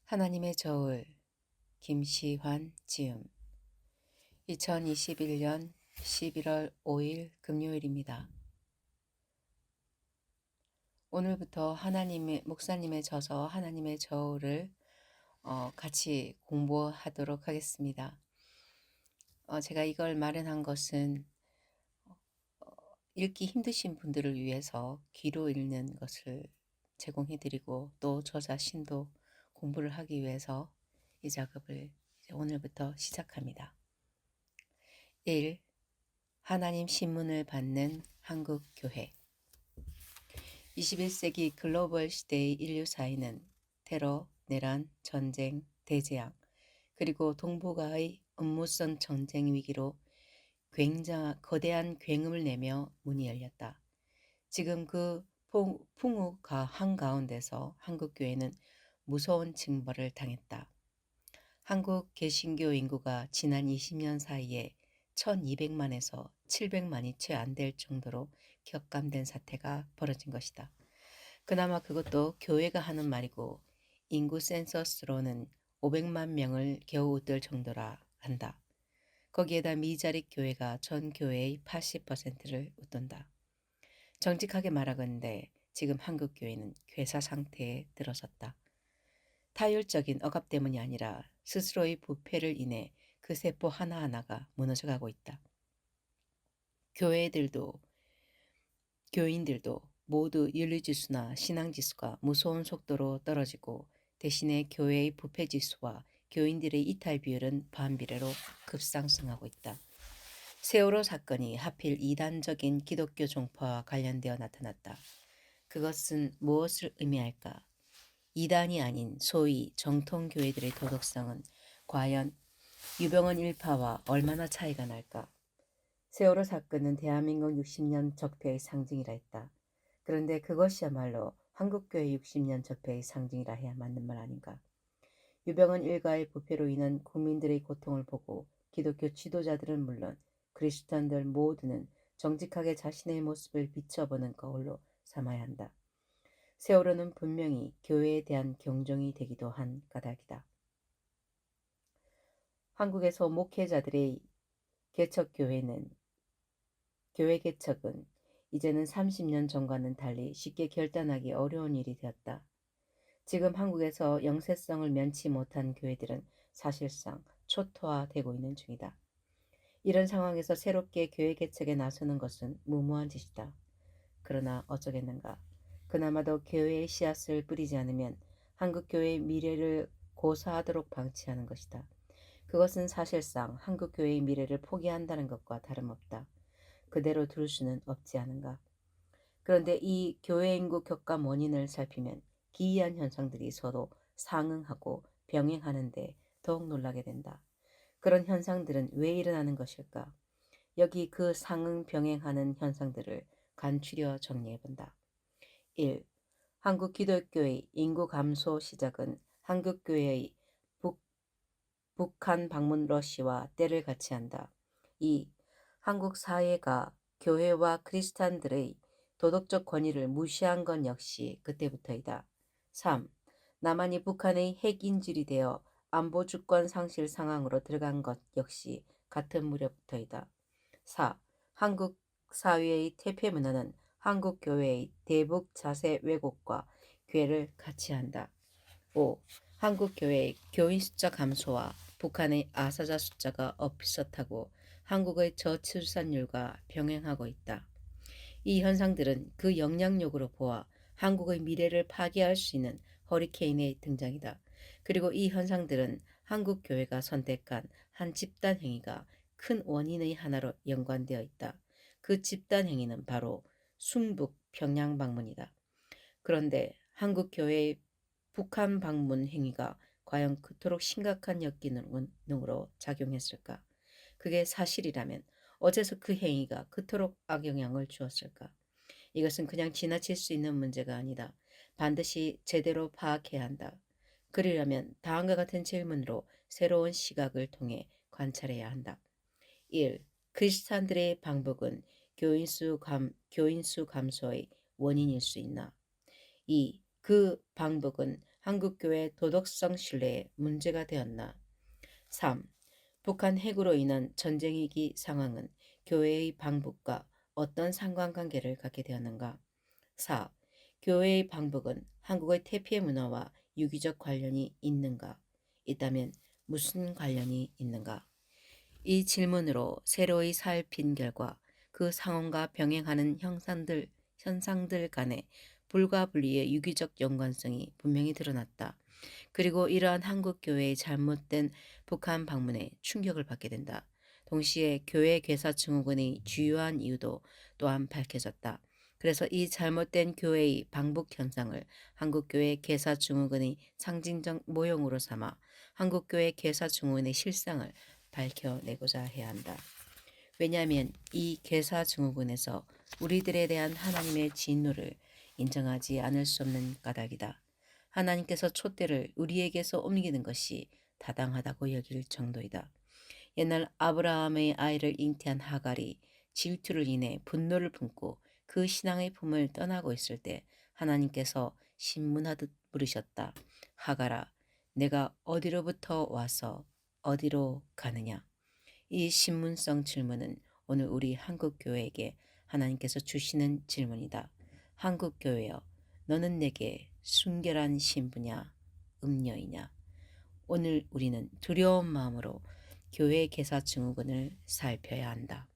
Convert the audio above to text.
하나님의 저울 김시환 지음 2021년 11월 5일 금요일입니다. 오늘부터 하나님의 목사님의 저서 하나님의 저울을 같이 공부하도록 하겠습니다. 제가 이걸 마련한 것은 읽기 힘드신 분들을 위해서 귀로 읽는 것을 제공해드리고 또 저 자신도 공부를 하기 위해서 이 작업을 이제 오늘부터 시작합니다. 1. 하나님 신문을 받는 한국 교회 21세기 글로벌 시대의 인류 사회는 테러, 내란, 전쟁, 대재앙, 그리고 동북아의 음모성 전쟁 위기로 거대한 굉음을 내며 문이 열렸다. 지금 그 풍우 한가운데서 한국교회는 무서운 징벌을 당했다. 한국 개신교 인구가 지난 20년 사이에 1200만에서 700만이 채 안 될 정도로 격감된 사태가 벌어진 것이다. 그나마 그것도 교회가 하는 말이고 인구 센서스로는 500만 명을 겨우 웃돌 정도라 한다. 거기에다 미자립 교회가 전 교회의 80%를 웃돈다. 정직하게 말하건대 지금 한국 교회는 괴사 상태에 들어섰다. 타율적인 억압 때문이 아니라 스스로의 부패를 인해 그 세포 하나하나가 무너져가고 있다. 교인들도 모두 윤리지수나 신앙지수가 무서운 속도로 떨어지고 대신에 교회의 부패지수와 교인들의 이탈 비율은 반비례로 급상승하고 있다. 세월호 사건이 하필 이단적인 기독교 종파와 관련되어 나타났다. 그것은 무엇을 의미할까? 이단이 아닌 소위 정통교회들의 도덕성은 과연 유병헌 일파와 얼마나 차이가 날까? 세월호 사건은 대한민국 60년 적폐의 상징이라 했다. 그런데 그것이야말로 한국교회 60년 적폐의 상징이라 해야 맞는 말 아닌가? 유병헌 일가의 부패로 인한 국민들의 고통을 보고 기독교 지도자들은 물론 그리스도인들 모두는 정직하게 자신의 모습을 비춰보는 거울로 삼아야 한다. 세월호는 분명히 교회에 대한 경종이 되기도 한 까닭이다. 한국에서 목회자들의 교회 개척은 이제는 30년 전과는 달리 쉽게 결단하기 어려운 일이 되었다. 지금 한국에서 영세성을 면치 못한 교회들은 사실상 초토화되고 있는 중이다. 이런 상황에서 새롭게 교회 개척에 나서는 것은 무모한 짓이다. 그러나 어쩌겠는가. 그나마도 교회의 씨앗을 뿌리지 않으면 한국 교회의 미래를 고사하도록 방치하는 것이다. 그것은 사실상 한국 교회의 미래를 포기한다는 것과 다름없다. 그대로 둘 수는 없지 않은가. 그런데 이 교회 인구 격감 원인을 살피면 기이한 현상들이 서로 상응하고 병행하는데 더욱 놀라게 된다. 그런 현상들은 왜 일어나는 것일까? 여기 그 상응 병행하는 현상들을 간추려 정리해본다. 1. 한국 기독교의 인구 감소 시작은 한국교회의 북한 방문 러시와 때를 같이 한다. 2. 한국 사회가 교회와 크리스찬들의 도덕적 권위를 무시한 건 역시 그때부터이다. 3. 남한이 북한의 핵인질이 되어 안보 주권 상실 상황으로 들어간 것 역시 같은 무렵부터이다. 4. 한국 사회의 퇴폐 문화는 한국 교회의 대북 자세 왜곡과 괴를 같이 한다. 5. 한국 교회의 교인 숫자 감소와 북한의 아사자 숫자가 비슷하고 한국의 저출산율과 병행하고 있다. 이 현상들은 그 영향력으로 보아 한국의 미래를 파괴할 수 있는 허리케인의 등장이다. 그리고 이 현상들은 한국 교회가 선택한 한 집단 행위가 큰 원인의 하나로 연관되어 있다. 그 집단 행위는 바로 순북 평양 방문이다. 그런데 한국 교회의 북한 방문 행위가 과연 그토록 심각한 역기능으로 작용했을까? 그게 사실이라면 어째서 그 행위가 그토록 악영향을 주었을까? 이것은 그냥 지나칠 수 있는 문제가 아니다. 반드시 제대로 파악해야 한다. 그러려면 다음과 같은 질문으로 새로운 시각을 통해 관찰해야 한다. 1. 크리스찬들의 방북은 교인수 감소의 원인일 수 있나? 2. 그 방북은 한국교회 도덕성 신뢰에 문제가 되었나? 3. 북한 핵으로 인한 전쟁 위기 상황은 교회의 방북과 어떤 상관관계를 갖게 되었는가? 4. 교회의 방북은 한국의 태피의 문화와 유기적 관련이 있는가? 있다면 무슨 관련이 있는가? 이 질문으로 새로이 살핀 결과 그 상황과 병행하는 현상들 간의 불가분리의 유기적 연관성이 분명히 드러났다. 그리고 이러한 한국교회의 잘못된 북한 방문에 충격을 받게 된다. 동시에 교회 괴사 증후군의 주요한 이유도 또한 밝혀졌다. 그래서 이 잘못된 교회의 방북 현상을 한국교회 괴사 증후군의 상징적 모형으로 삼아 한국교회 괴사 증후군의 실상을 밝혀내고자 해야 한다. 왜냐하면 이 괴사 증후군에서 우리들에 대한 하나님의 진노를 인정하지 않을 수 없는 까닭이다. 하나님께서 촛대를 우리에게서 옮기는 것이 타당하다고 여길 정도이다. 옛날 아브라함의 아이를 잉태한 하갈이 질투를 인해 분노를 품고 그 신앙의 품을 떠나고 있을 때 하나님께서 신문하듯 물으셨다. 하갈아, 내가 어디로부터 와서 어디로 가느냐? 이 신문성 질문은 오늘 우리 한국교회에게 하나님께서 주시는 질문이다. 한국교회여, 너는 내게 순결한 신부냐, 음녀이냐? 오늘 우리는 두려운 마음으로 교회 개사 증후군을 살펴야 한다.